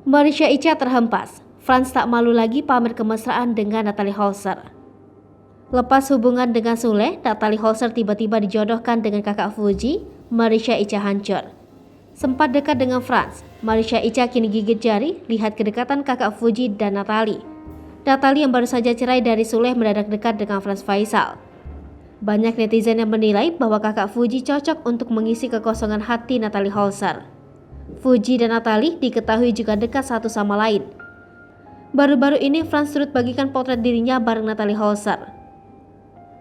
Marisha Icha terhempas, Frans tak malu lagi pamer kemesraan dengan Natalie Holzer. Lepas hubungan dengan Sule, Natalie Holzer tiba-tiba dijodohkan dengan kakak Fuji, Marisha Icha hancur. Sempat dekat dengan Frans, Marisha Icha kini gigit jari lihat kedekatan kakak Fuji dan Natalie. Natalie yang baru saja cerai dari Sule mendadak dekat dengan Frans Faisal. Banyak netizen yang menilai bahwa kakak Fuji cocok untuk mengisi kekosongan hati Natalie Holzer. Fuji dan Natalie diketahui juga dekat satu sama lain. Baru-baru ini Frans turut bagikan potret dirinya bareng Natalie Holzer.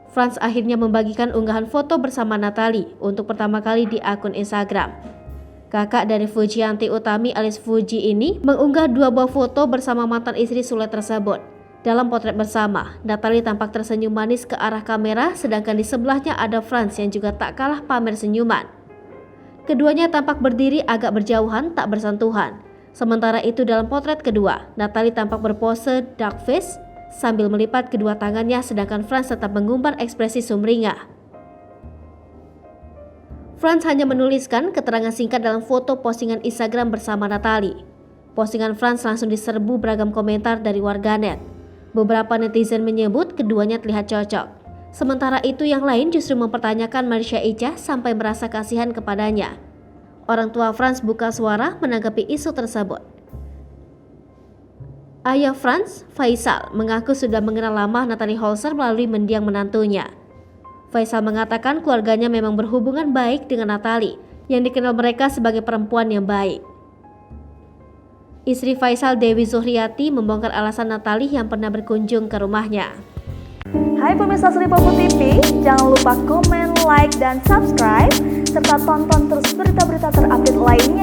Frans akhirnya membagikan unggahan foto bersama Natalie untuk pertama kali di akun Instagram. Kakak dari Fujianti Utami alias Fuji ini mengunggah dua buah foto bersama mantan istri Sule tersebut. Dalam potret bersama, Natalie tampak tersenyum manis ke arah kamera, sedangkan di sebelahnya ada Frans yang juga tak kalah pamer senyuman. Keduanya tampak berdiri agak berjauhan, tak bersentuhan. Sementara itu dalam potret kedua, Natalie tampak berpose dark face sambil melipat kedua tangannya, sedangkan Frans tetap mengumbar ekspresi sumringah. Frans hanya menuliskan keterangan singkat dalam foto postingan Instagram bersama Natalie. Postingan Frans langsung diserbu beragam komentar dari warganet. Beberapa netizen menyebut keduanya terlihat cocok. Sementara itu yang lain justru mempertanyakan Marisha Icha sampai merasa kasihan kepadanya. Orang tua Frans buka suara menanggapi isu tersebut. Ayah Frans, Faisal, mengaku sudah mengenal lama Natalie Holzer melalui mendiang menantunya. Faisal mengatakan keluarganya memang berhubungan baik dengan Natalie, yang dikenal mereka sebagai perempuan yang baik. Istri Faisal, Dewi Zuhriati, membongkar alasan Natalie yang pernah berkunjung ke rumahnya. Hai pemirsa Sri Popo TV, jangan lupa komen, like, dan subscribe, serta tonton terus berita-berita terupdate lainnya